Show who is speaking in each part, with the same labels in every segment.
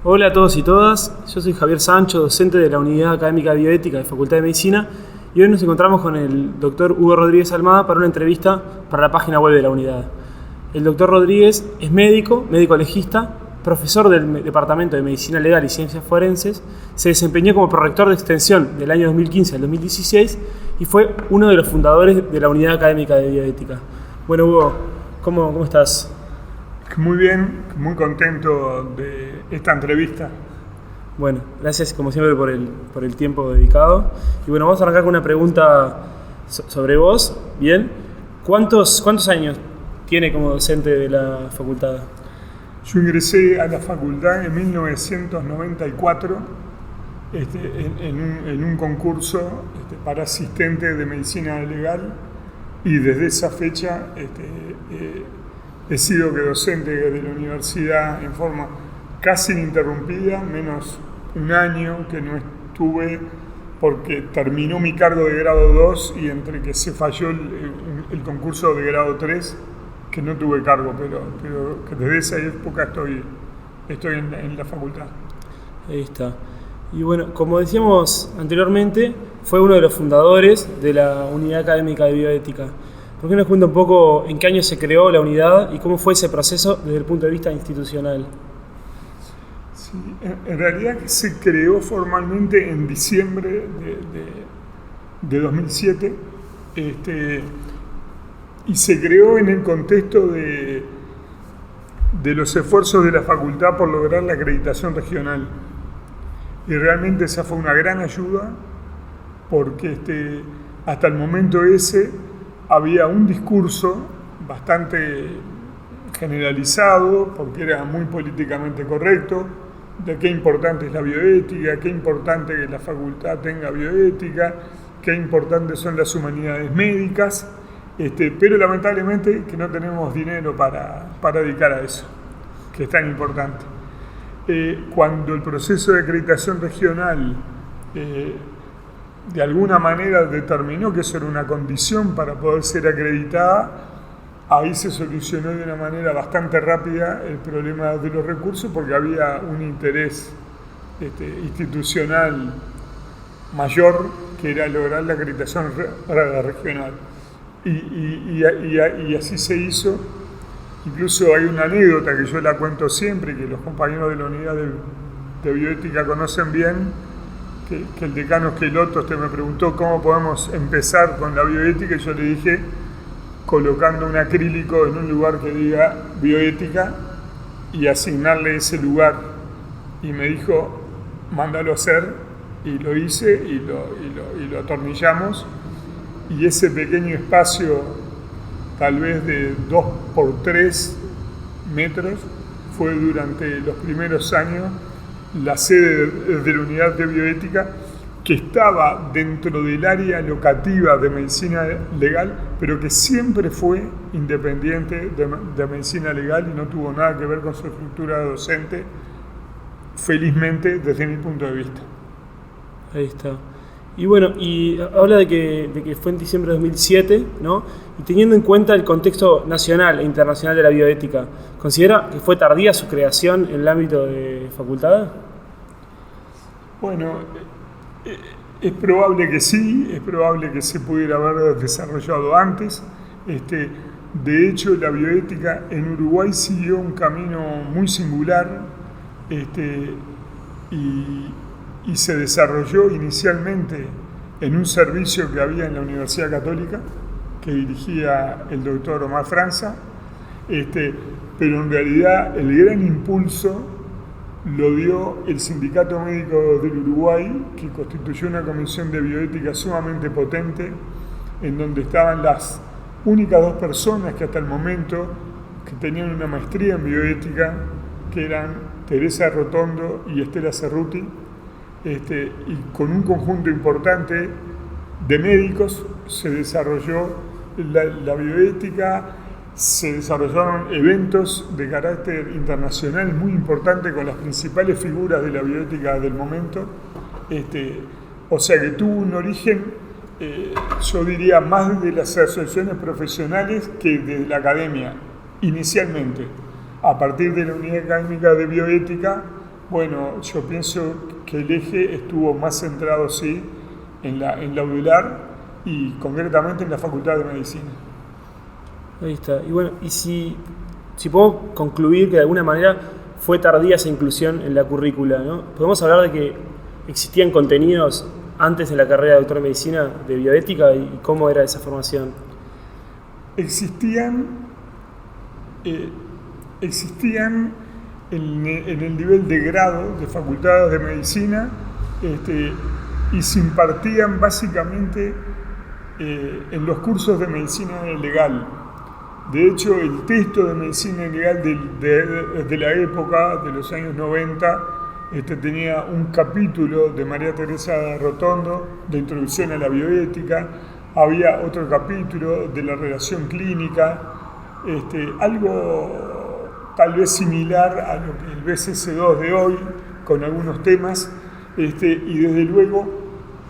Speaker 1: Hola a todos y todas, yo soy Javier Sancho, docente de la Unidad Académica de Bioética de Facultad de Medicina, y hoy nos encontramos con el doctor Hugo Rodríguez Almada para una entrevista para la página web de la unidad. El doctor Rodríguez es médico legista, profesor del Departamento de Medicina Legal y Ciencias Forenses, se desempeñó como prorector de extensión del año 2015 al 2016 y fue uno de los fundadores de la Unidad Académica de Bioética. Bueno, Hugo, ¿cómo estás?
Speaker 2: Muy bien, muy contento de esta entrevista.
Speaker 1: Bueno, gracias como siempre por el tiempo dedicado. Y bueno, vamos a arrancar con una pregunta sobre vos. Bien, ¿cuántos años tiene como docente de la facultad?
Speaker 2: Yo ingresé a la facultad en 1994 en un concurso para asistente de medicina legal, y desde esa fecha he sido docente de la universidad en forma casi ininterrumpida, menos un año que no estuve porque terminó mi cargo de grado 2 y entre que se falló el concurso de grado 3, que no tuve cargo, pero que desde esa época estoy en la facultad.
Speaker 1: Ahí está. Y bueno, como decíamos anteriormente, fue uno de los fundadores de la Unidad Académica de Bioética. ¿Por qué nos cuenta un poco en qué año se creó la unidad y cómo fue ese proceso desde el punto de vista institucional?
Speaker 2: Sí, en realidad se creó formalmente en diciembre de 2007 y se creó en el contexto de los esfuerzos de la facultad por lograr la acreditación regional. Y realmente esa fue una gran ayuda porque hasta el momento ese había un discurso bastante generalizado, porque era muy políticamente correcto, de qué importante es la bioética, qué importante que la facultad tenga bioética, qué importantes son las humanidades médicas, pero lamentablemente que no tenemos dinero para dedicar a eso, que es tan importante. Cuando el proceso de acreditación regional de alguna manera determinó que eso era una condición para poder ser acreditada, ahí se solucionó de una manera bastante rápida el problema de los recursos, porque había un interés institucional mayor, que era lograr la acreditación regional. Y así se hizo. Incluso hay una anécdota que yo la cuento siempre y que los compañeros de la unidad de bioética conocen bien, que el decano Esqueloto me preguntó cómo podemos empezar con la bioética, y yo le dije colocando un acrílico en un lugar que diga bioética y asignarle ese lugar, y me dijo mándalo a hacer, y lo hice y lo atornillamos, y ese pequeño espacio tal vez de 2 por 3 metros fue durante los primeros años la sede de la unidad de bioética, que estaba dentro del área locativa de medicina legal, pero que siempre fue independiente de medicina legal y no tuvo nada que ver con su estructura docente, felizmente desde mi punto de vista.
Speaker 1: Ahí está. Y bueno, y habla de que fue en diciembre de 2007, ¿no? Y teniendo en cuenta el contexto nacional e internacional de la bioética, ¿considera que fue tardía su creación en el ámbito de facultad?
Speaker 2: Bueno, es probable que sí, es probable que se pudiera haber desarrollado antes. De hecho, la bioética en Uruguay siguió un camino muy singular y se desarrolló inicialmente en un servicio que había en la Universidad Católica, que dirigía el doctor Omar Franza, pero en realidad el gran impulso lo dio el Sindicato Médico del Uruguay, que constituyó una comisión de bioética sumamente potente, en donde estaban las únicas 2 personas que hasta el momento que tenían una maestría en bioética, que eran Teresa Rotondo y Estela Cerruti, y con un conjunto importante de médicos se desarrolló la bioética. Se desarrollaron eventos de carácter internacional muy importantes con las principales figuras de la bioética del momento, o sea que tuvo un origen, yo diría, más de las asociaciones profesionales que de la academia inicialmente. A partir de la Unidad Académica de Bioética Bueno, yo pienso que el eje estuvo más centrado, sí, en la UDELAR y concretamente en la Facultad de Medicina.
Speaker 1: Ahí está. Y bueno, y si puedo concluir que de alguna manera fue tardía esa inclusión en la currícula, ¿no? Podemos hablar de que existían contenidos antes de la carrera de doctor en medicina de bioética y cómo era esa formación.
Speaker 2: Existían en el nivel de grado de facultades de medicina y se impartían básicamente en los cursos de medicina legal. De hecho, el texto de medicina legal de la época, de los años 90, tenía un capítulo de María Teresa Rotondo de Introducción a la Bioética, había otro capítulo de la relación clínica, algo tal vez similar a lo que el BCC2 de hoy, con algunos temas, y desde luego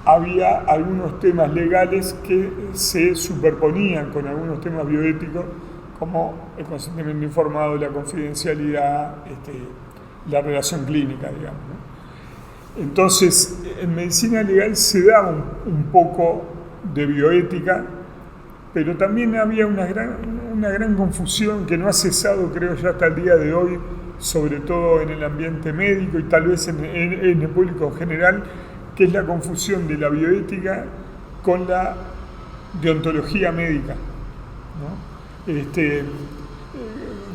Speaker 2: había algunos temas legales que se superponían con algunos temas bioéticos, como el consentimiento informado, la confidencialidad, la relación clínica, digamos, ¿no? Entonces, en medicina legal se daba un poco de bioética, pero también había una gran confusión que no ha cesado, creo yo, hasta el día de hoy, sobre todo en el ambiente médico y tal vez en el público en general, que es la confusión de la bioética con la deontología médica, ¿no?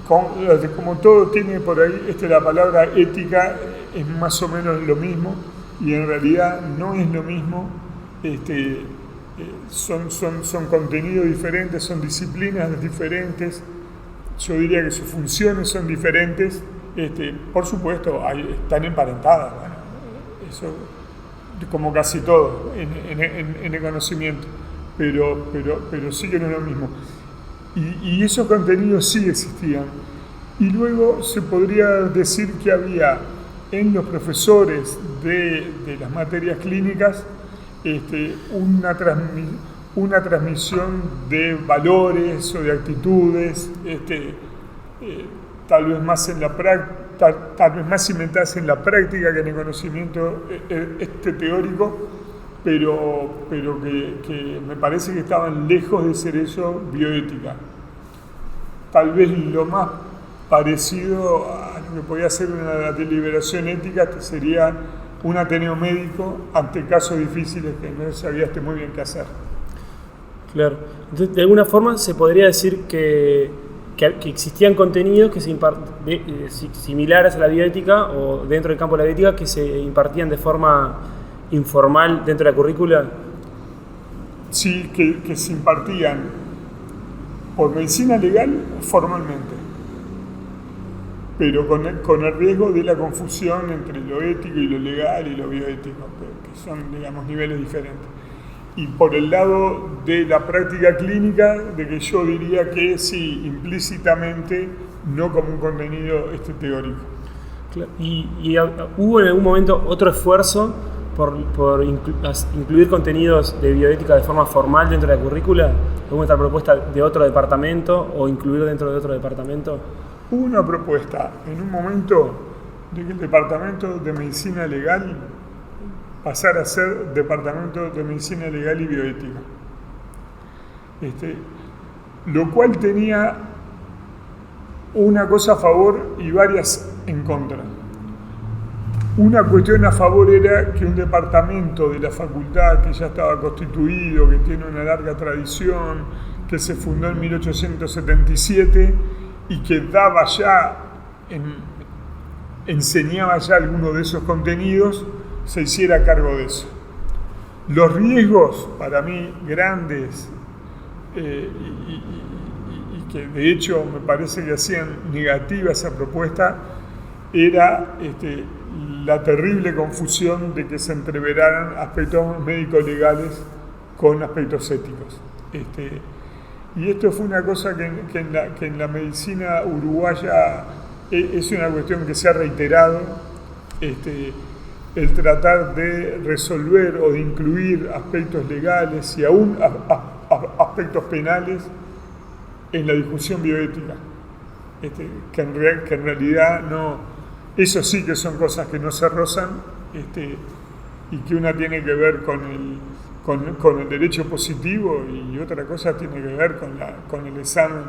Speaker 2: Como todo tiene por ahí, la palabra ética es más o menos lo mismo y en realidad no es lo mismo. Son contenidos diferentes, son disciplinas diferentes, yo diría que sus funciones son diferentes, por supuesto están emparentadas, bueno, eso como casi todo en el conocimiento, pero sí que no es lo mismo. Y esos contenidos sí existían. Y luego se podría decir que había en los profesores de las materias clínicas una transmisión de valores o de actitudes, tal vez más cimentadas en la práctica que en el conocimiento teórico, pero que me parece que estaban lejos de ser eso bioética. Tal vez lo más parecido a lo que podía ser una deliberación ética sería un ateneo médico ante casos difíciles que no sabías muy bien qué hacer.
Speaker 1: Claro. Entonces, de alguna forma se podría decir que existían contenidos que similares a la bioética o dentro del campo de la bioética que se impartían de forma informal dentro de la currícula.
Speaker 2: Sí, que se impartían por medicina legal formalmente, pero con el riesgo de la confusión entre lo ético y lo legal y lo bioético, que son, digamos, niveles diferentes. Y por el lado de la práctica clínica, de que yo diría que sí, implícitamente, no como un contenido teórico.
Speaker 1: ¿Y hubo en algún momento otro esfuerzo por incluir contenidos de bioética de forma formal dentro de la currícula? ¿Alguna otra propuesta de otro departamento o incluir dentro de otro departamento?
Speaker 2: Hubo una propuesta en un momento de que el Departamento de Medicina Legal pasara a ser Departamento de Medicina Legal y Bioética, lo cual tenía una cosa a favor y varias en contra. Una cuestión a favor era que un departamento de la facultad que ya estaba constituido, que tiene una larga tradición, que se fundó en 1877 y que daba ya, enseñaba ya algunos de esos contenidos, se hiciera cargo de eso. Los riesgos, para mí, grandes, y que de hecho me parece que hacían negativa esa propuesta, era la terrible confusión de que se entreveraran aspectos médico-legales con aspectos éticos. Y esto fue una cosa que en la medicina uruguaya es una cuestión que se ha reiterado, el tratar de resolver o de incluir aspectos legales y aún aspectos penales en la discusión bioética, que en realidad no Eso sí que son cosas que no se rozan, y que una tiene que ver con el derecho positivo y otra cosa tiene que ver con el examen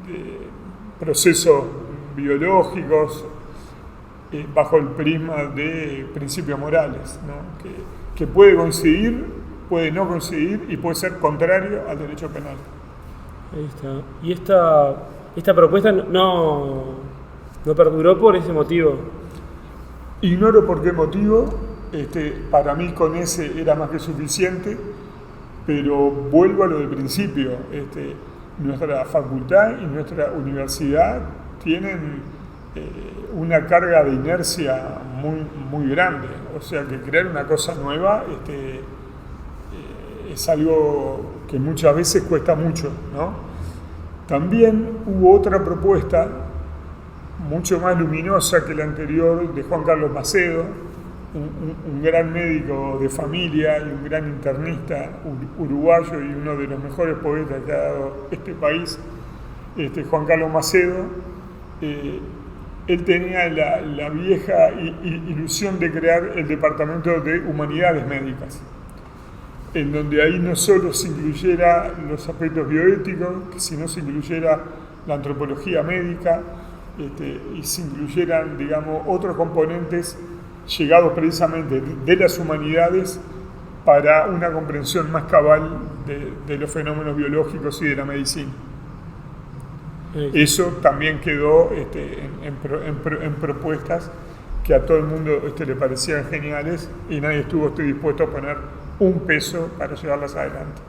Speaker 2: de procesos biológicos bajo el prisma de principios morales, ¿no? Que puede coincidir, puede no coincidir y puede ser contrario al derecho penal.
Speaker 1: Ahí está. Y esta propuesta no perduró por ese motivo.
Speaker 2: Ignoro por qué motivo, para mí con ese era más que suficiente, pero vuelvo a lo del principio. Nuestra facultad y nuestra universidad tienen una carga de inercia muy, muy grande, o sea que crear una cosa nueva es algo que muchas veces cuesta mucho, ¿no? También hubo otra propuesta mucho más luminosa que la anterior de Juan Carlos Macedo, un gran médico de familia y un gran internista uruguayo y uno de los mejores poetas que ha dado este país, Juan Carlos Macedo. Él tenía la vieja ilusión de crear el Departamento de Humanidades Médicas, en donde ahí no solo se incluyera los aspectos bioéticos, sino se incluyera la antropología médica, y se incluyeran, digamos, otros componentes llegados precisamente de las humanidades para una comprensión más cabal de los fenómenos biológicos y de la medicina. Eso también quedó en propuestas que a todo el mundo le parecían geniales y nadie estuvo dispuesto a poner un peso para llevarlas adelante.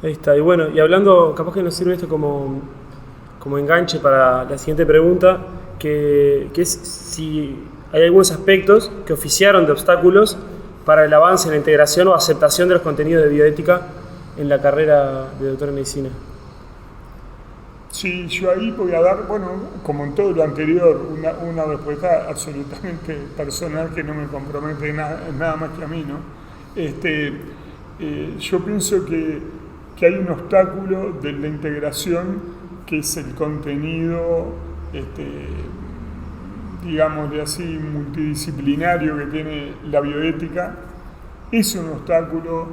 Speaker 1: Ahí está. Y bueno, y hablando, capaz que nos sirve esto como enganche para la siguiente pregunta, que es si hay algunos aspectos que oficiaron de obstáculos para el avance en la integración o aceptación de los contenidos de bioética en la carrera de doctor en medicina.
Speaker 2: Sí, yo ahí voy a dar, bueno, como en todo lo anterior, una respuesta absolutamente personal que no me compromete nada más que a mí, ¿no? Yo pienso que hay un obstáculo de la integración que es el contenido, digámosle así, multidisciplinario que tiene la bioética. Es un obstáculo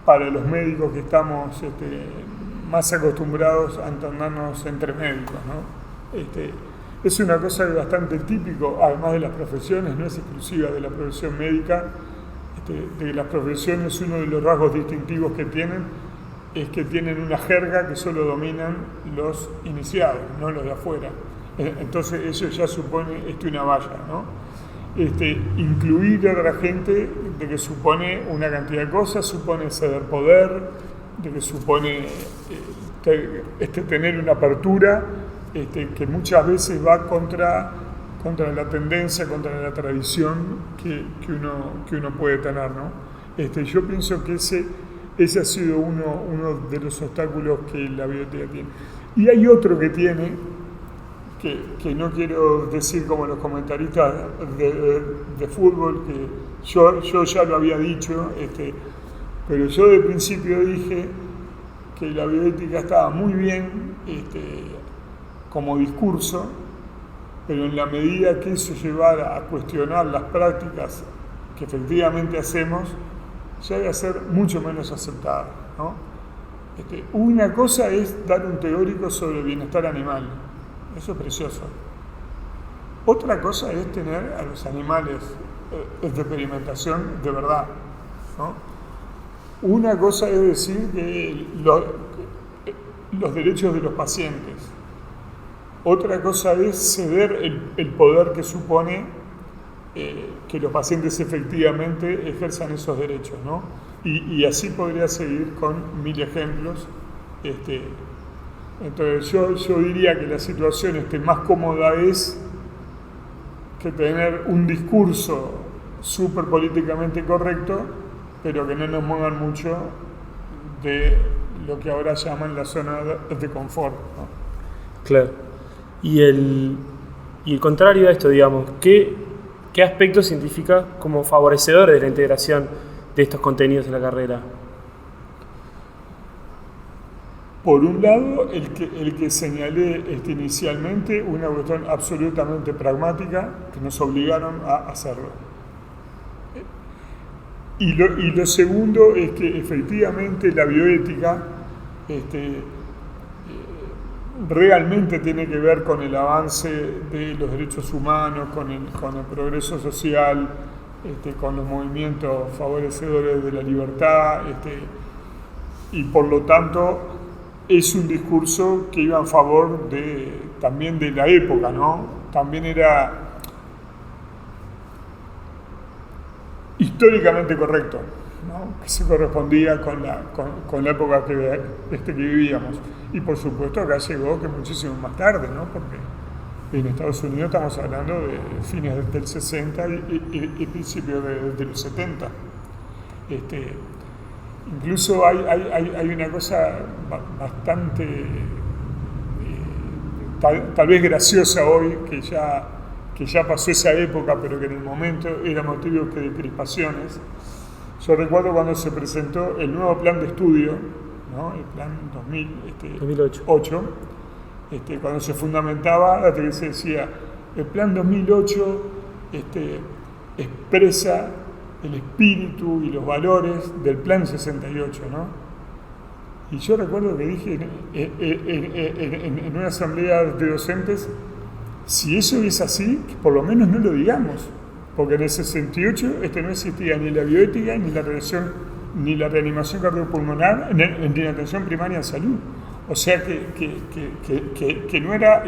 Speaker 2: para los médicos que estamos más acostumbrados a entendernos entre médicos, ¿no? Es una cosa bastante típico, además de las profesiones, no es exclusiva de la profesión médica, de las profesiones. Uno de los rasgos distintivos que tienen es que tienen una jerga que solo dominan los iniciados, no los de afuera. Entonces eso ya supone una valla, ¿no? Incluir a la gente de que supone una cantidad de cosas, supone ceder poder, de que supone tener una apertura que muchas veces va contra la tendencia, contra la tradición que uno puede tener, ¿no? Yo pienso que ese ha sido uno de los obstáculos que la bioética tiene. Y hay otro que tiene, que no quiero decir como los comentaristas de fútbol, que yo ya lo había dicho, pero yo de principio dije que la bioética estaba muy bien como discurso, pero en la medida que eso llevara a cuestionar las prácticas que efectivamente hacemos, ya debe ser mucho menos aceptada, ¿no? Una cosa es dar un teórico sobre el bienestar animal, eso es precioso. Otra cosa es tener a los animales de experimentación de verdad, ¿no? Una cosa es decir que los derechos de los pacientes. Otra cosa es ceder el poder que supone que los pacientes efectivamente ejerzan esos derechos, ¿no? Y así podría seguir con 1000 ejemplos. Entonces yo diría que la situación más cómoda es que tener un discurso súper políticamente correcto, pero que no nos muevan mucho de lo que ahora llaman la zona de confort, ¿no?
Speaker 1: Claro. Y el contrario a esto, digamos, ¿qué aspectos se identifica como favorecedores de la integración de estos contenidos en la carrera?
Speaker 2: Por un lado, el que señalé inicialmente, una cuestión absolutamente pragmática, que nos obligaron a hacerlo. Y lo segundo es que efectivamente la bioética realmente tiene que ver con el avance de los derechos humanos, con el progreso social, con los movimientos favorecedores de la libertad, y por lo tanto es un discurso que iba en favor también de la época, ¿no? También era históricamente correcto, ¿no? Que se correspondía con la época que vivíamos. Y por supuesto acá llegó que muchísimo más tarde, ¿no? Porque en Estados Unidos estamos hablando de fines del 60 y principios de los 70. Incluso hay una cosa bastante, tal vez graciosa hoy, que ya pasó esa época, pero que en el momento era motivo de crispaciones. Yo recuerdo cuando se presentó el nuevo plan de estudio, ¿no? El plan 2008, cuando se fundamentaba, que se decía, el plan 2008 expresa el espíritu y los valores del plan 68, ¿no? Y yo recuerdo que dije en una asamblea de docentes, si eso es así, que por lo menos no lo digamos, porque en el 68 no existía ni la bioética, ni la reanimación cardiopulmonar, ni la atención primaria en salud. O sea que no era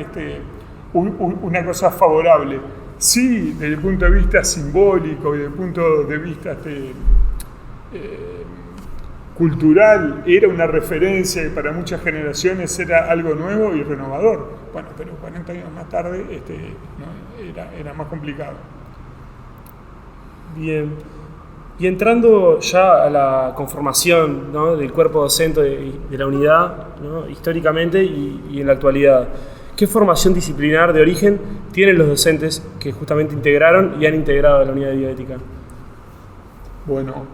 Speaker 2: una cosa favorable. Sí, desde el punto de vista simbólico y desde el punto de vista cultural, era una referencia que para muchas generaciones era algo nuevo y renovador. Bueno, pero 40 años más tarde ¿no? era más complicado.
Speaker 1: Bien. Y entrando ya a la conformación, ¿no? del cuerpo docente de la unidad, ¿no? históricamente y en la actualidad, ¿qué formación disciplinar de origen tienen los docentes que justamente integraron y han integrado a la unidad de bioética?
Speaker 2: Bueno,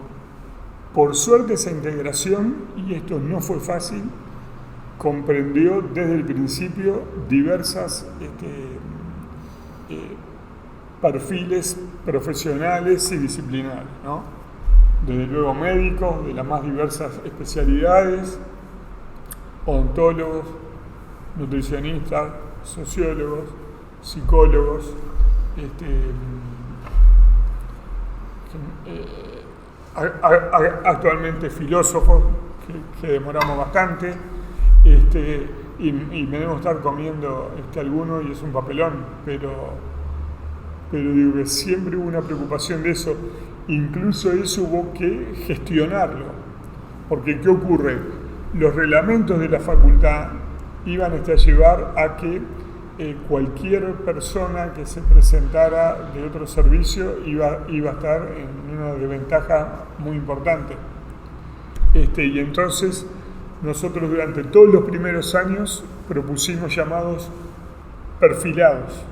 Speaker 2: por suerte esa integración, y esto no fue fácil, comprendió desde el principio diversas perfiles profesionales y disciplinares, ¿no? Desde luego médicos, de las más diversas especialidades, odontólogos, nutricionistas, sociólogos, psicólogos, actualmente filósofos, que demoramos bastante, y me debo estar comiendo alguno y es un papelón, pero digo que siempre hubo una preocupación de eso. Incluso eso hubo que gestionarlo, porque ¿qué ocurre? Los reglamentos de la facultad iban a llevar a que cualquier persona que se presentara de otro servicio iba a estar en una desventaja muy importante. Y entonces nosotros durante todos los primeros años propusimos llamados perfilados,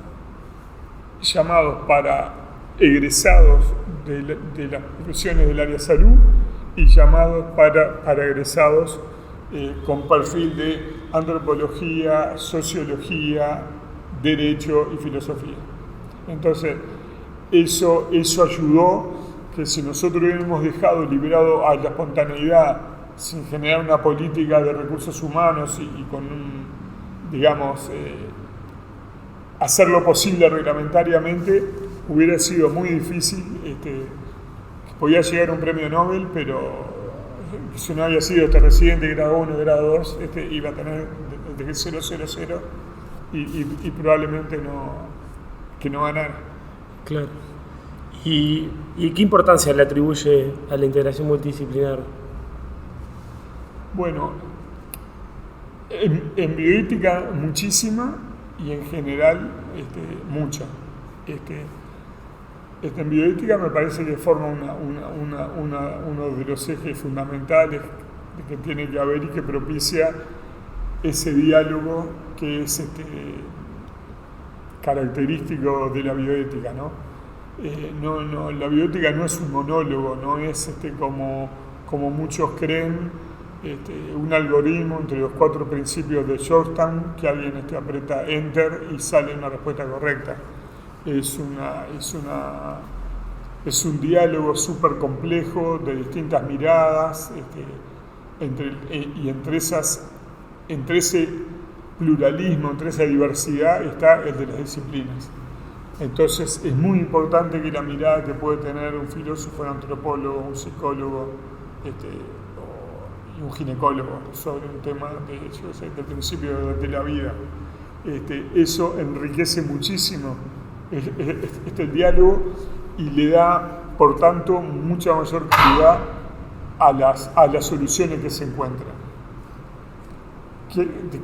Speaker 2: llamados para egresados de las profesiones del área de salud y llamados para egresados con perfil de antropología, sociología, derecho y filosofía. Entonces, eso ayudó que si nosotros hubiéramos dejado liberado a la espontaneidad sin generar una política de recursos humanos y con hacer lo posible reglamentariamente, hubiera sido muy difícil. Podía llegar a un premio Nobel, pero si no había sido residente de grado 1 y grado 2, iba a tener desde 000 y probablemente no ganara.
Speaker 1: Claro. ¿Y qué importancia le atribuye a la integración multidisciplinar?
Speaker 2: Bueno, en bioética muchísima y en general mucha. En bioética me parece que forma uno de los ejes fundamentales que tiene que haber y que propicia ese diálogo que es característico de la bioética, ¿no? La bioética no es un monólogo, no es como muchos creen, un algoritmo entre los 4 principios de Georgetown, que alguien aprieta Enter y sale una respuesta correcta. Es un diálogo súper complejo de distintas miradas, y entre ese pluralismo, entre esa diversidad, está el de las disciplinas. Entonces es muy importante que la mirada que puede tener un filósofo, un antropólogo, un psicólogo y un ginecólogo sobre un tema del principio de la vida, eso enriquece muchísimo este diálogo y le da, por tanto, mucha mayor calidad a las soluciones que se encuentran.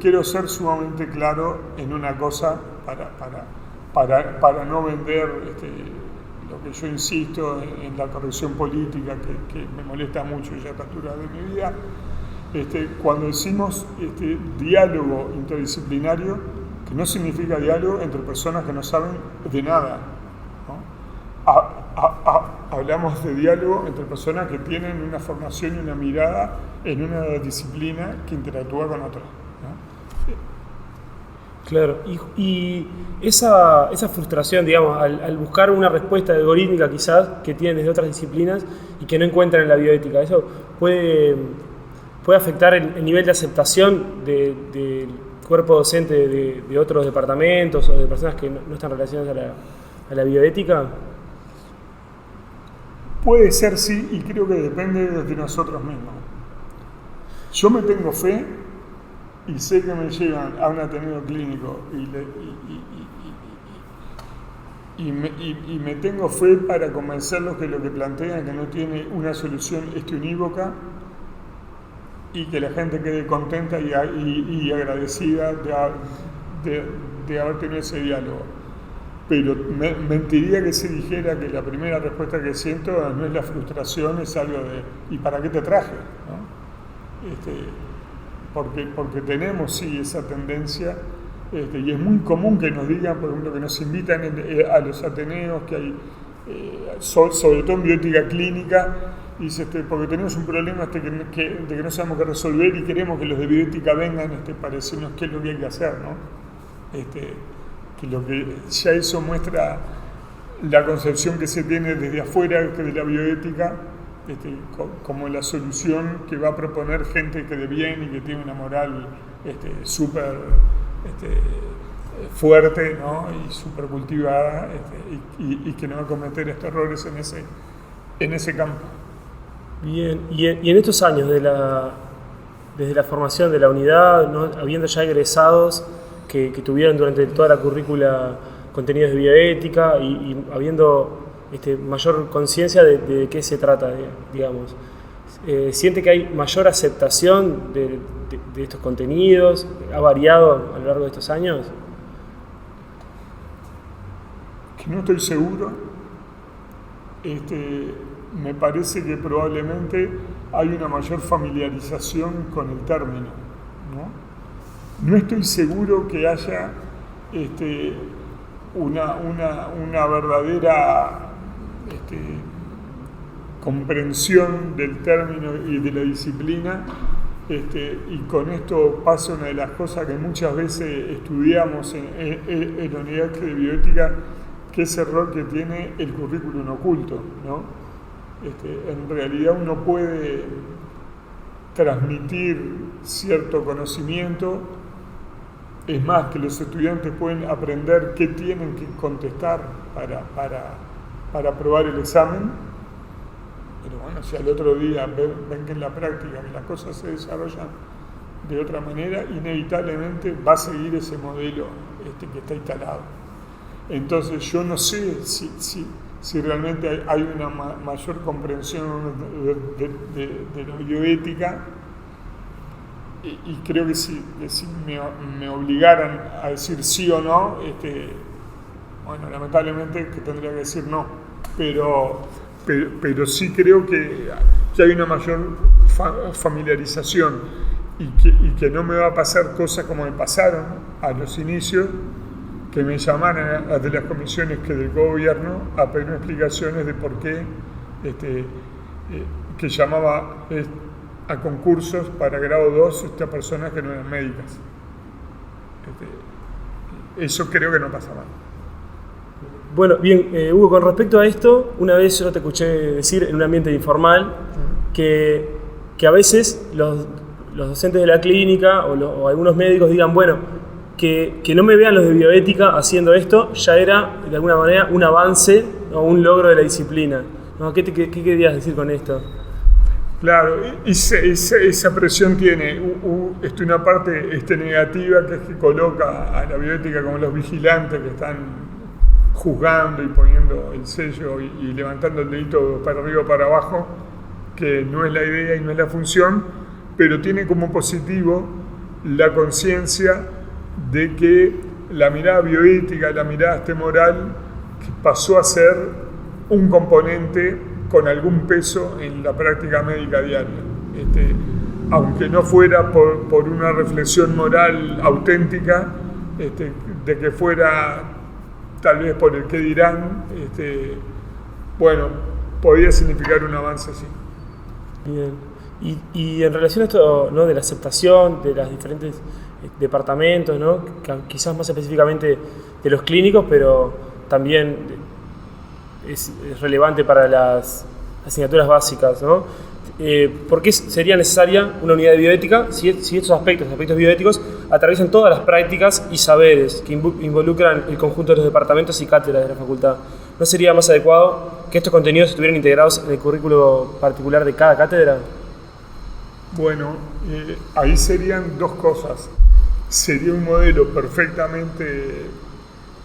Speaker 2: Quiero ser sumamente claro en una cosa para no vender lo que yo insisto en la corrección política que me molesta mucho ya a esta altura de mi vida. Cuando decimos diálogo interdisciplinario, que no significa diálogo entre personas que no saben de nada, ¿no? Hablamos de diálogo entre personas que tienen una formación y una mirada en una disciplina que interactúa con otra, ¿no?
Speaker 1: Claro, y esa frustración, digamos, al buscar una respuesta algorítmica quizás que tienen desde otras disciplinas y que no encuentran en la bioética, ¿eso puede afectar el nivel de aceptación del cuerpo docente de otros departamentos o de personas que no están relacionadas a la bioética?
Speaker 2: Puede ser, sí, y creo que depende de nosotros mismos. Yo me tengo fe y sé que me llevan a un ateneo clínico y me tengo fe para convencerlos que lo que plantean que no tiene una solución unívoca y que la gente quede contenta y agradecida de haber tenido ese diálogo. Pero mentiría que se dijera que la primera respuesta que siento no es la frustración, es algo de ¿y para qué te traje? ¿No? Porque tenemos sí esa tendencia, y es muy común que nos digan, por ejemplo, que nos invitan a los ateneos, que hay, sobre todo en bioética clínica, y dice, porque tenemos un problema de que no sabemos qué resolver y queremos que los de bioética vengan para decirnos qué es lo que hay que hacer, ¿no? Que lo que ya eso muestra la concepción que se tiene desde afuera de la bioética, como la solución que va a proponer gente que de bien y que tiene una moral súper fuerte, ¿no? Y súper cultivada, y que no va a cometer estos errores en ese campo.
Speaker 1: Bien, y en estos años desde la formación de la unidad, ¿no? Habiendo ya egresados que tuvieron durante toda la currícula contenidos de bioética y habiendo mayor conciencia de qué se trata, digamos. ¿Siente que hay mayor aceptación de estos contenidos? ¿Ha variado a lo largo de estos años?
Speaker 2: Que no estoy seguro. Me parece que probablemente hay una mayor familiarización con el término, ¿no? No estoy seguro que haya una verdadera comprensión del término y de la disciplina, y con esto pasa una de las cosas que muchas veces estudiamos en la unidad de bioética, que es el rol que tiene el currículum oculto, ¿no? En realidad uno puede transmitir cierto conocimiento, es más, que los estudiantes pueden aprender qué tienen que contestar para aprobar el examen, pero bueno, si al otro día ven que en la práctica que las cosas se desarrollan de otra manera, inevitablemente va a seguir ese modelo que está instalado. Entonces yo no sé si realmente hay una mayor comprensión de la bioética, y creo que si me obligaran a decir sí o no, bueno, lamentablemente que tendría que decir no, pero sí creo que hay una mayor familiarización y que no me va a pasar cosas como me pasaron a los inicios, que me llamaran de las comisiones que del gobierno a pedir explicaciones de por qué que llamaba a concursos para grado 2 a personas que no eran médicas. Eso creo que no pasa mal.
Speaker 1: Bueno, bien, Hugo, con respecto a esto, una vez yo te escuché decir en un ambiente informal que a veces los docentes de la clínica o algunos médicos digan, bueno, que no me vean los de bioética haciendo esto, ya era de alguna manera un avance o un logro de la disciplina. ¿No? ¿Qué querías decir con esto?
Speaker 2: Claro, esa presión tiene una parte negativa, que es que coloca a la bioética como los vigilantes que están juzgando y poniendo el sello y levantando el dedito para arriba o para abajo, que no es la idea y no es la función, pero tiene como positivo la conciencia de que la mirada bioética, la mirada moral, pasó a ser un componente con algún peso en la práctica médica diaria. Aunque no fuera por una reflexión moral auténtica, de que fuera tal vez por el qué dirán, bueno, podía significar un avance así.
Speaker 1: Bien. Y en relación a esto, ¿no?, de la aceptación de los diferentes departamentos, ¿no?, quizás más específicamente de los clínicos, pero también es relevante para las asignaturas básicas, ¿no? ¿Por qué sería necesaria una unidad de bioética si estos aspectos bioéticos atraviesan todas las prácticas y saberes que involucran el conjunto de los departamentos y cátedras de la facultad? ¿No sería más adecuado que estos contenidos estuvieran integrados en el currículo particular de cada cátedra?
Speaker 2: Bueno, ahí serían dos cosas. Sería un modelo perfectamente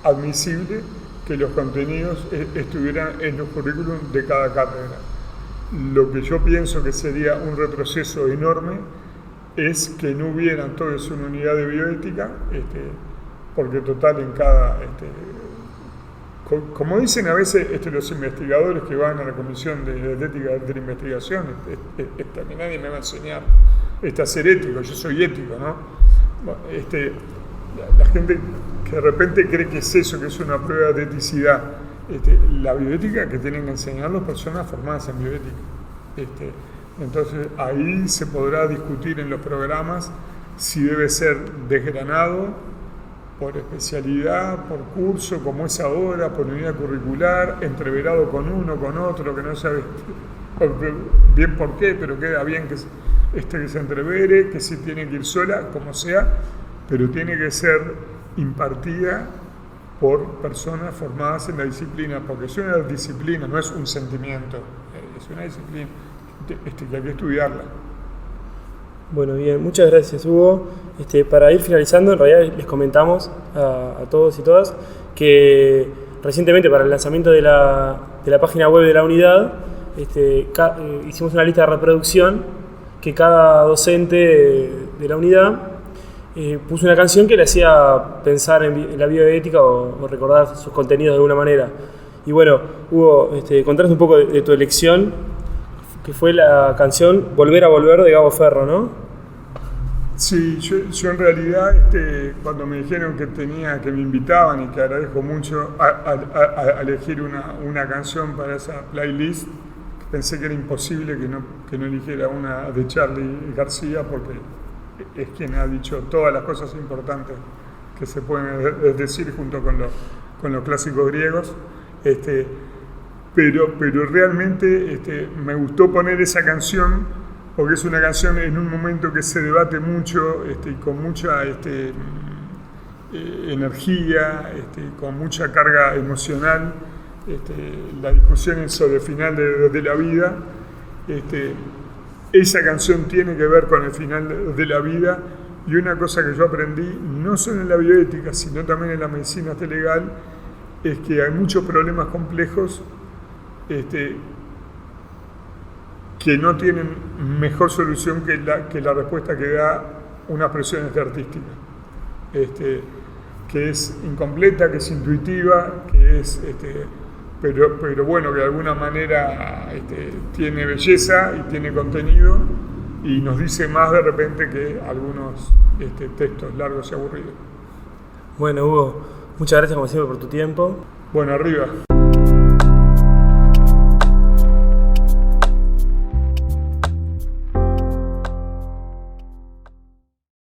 Speaker 2: admisible que los contenidos estuvieran en los currículums de cada cátedra. Lo que yo pienso que sería un retroceso enorme es que no hubieran todos una unidad de bioética, porque total en cada... como dicen a veces los investigadores que van a la comisión de ética de la investigación, a mí nadie me va a enseñar a ser ético, yo soy ético, ¿no? La gente que de repente cree que es eso, que es una prueba de eticidad. La bioética que tienen que enseñar las personas formadas en bioética. Entonces ahí se podrá discutir en los programas si debe ser desgranado por especialidad, por curso, como es ahora, por unidad curricular, entreverado con uno, con otro, que no sabe bien por qué, pero queda bien que se entrevere, que si tiene que ir sola, como sea, pero tiene que ser impartida por personas formadas en la disciplina, porque es una disciplina, no es un sentimiento, es una disciplina que hay que estudiarla.
Speaker 1: Bueno, bien, muchas gracias, Hugo. Para ir finalizando, en realidad les comentamos a todos y todas que recientemente para el lanzamiento de la página web de la unidad hicimos una lista de reproducción que cada docente de la unidad puso una canción que le hacía pensar en la bioética o recordar sus contenidos de alguna manera. Y bueno, Hugo, contanos un poco de tu elección, que fue la canción Volver a Volver de Gabo Ferro, ¿no?
Speaker 2: Sí, yo en realidad cuando me dijeron que me invitaban, y que agradezco mucho, a elegir una canción para esa playlist, pensé que era imposible que no eligiera una de Charly García, porque es quien ha dicho todas las cosas importantes que se pueden decir junto con los clásicos griegos. Pero realmente me gustó poner esa canción porque es una canción en un momento que se debate mucho y con mucha energía, con mucha carga emocional, la discusión sobre el final de la vida. Esa canción tiene que ver con el final de la vida, y una cosa que yo aprendí, no solo en la bioética, sino también en la medicina legal, es que hay muchos problemas complejos que no tienen mejor solución que la respuesta que da una expresión artística, que es incompleta, que es intuitiva, que es... pero bueno, que de alguna manera tiene belleza y tiene contenido y nos dice más de repente que algunos textos largos y aburridos.
Speaker 1: Bueno, Hugo, muchas gracias como siempre por tu tiempo.
Speaker 2: Bueno, arriba.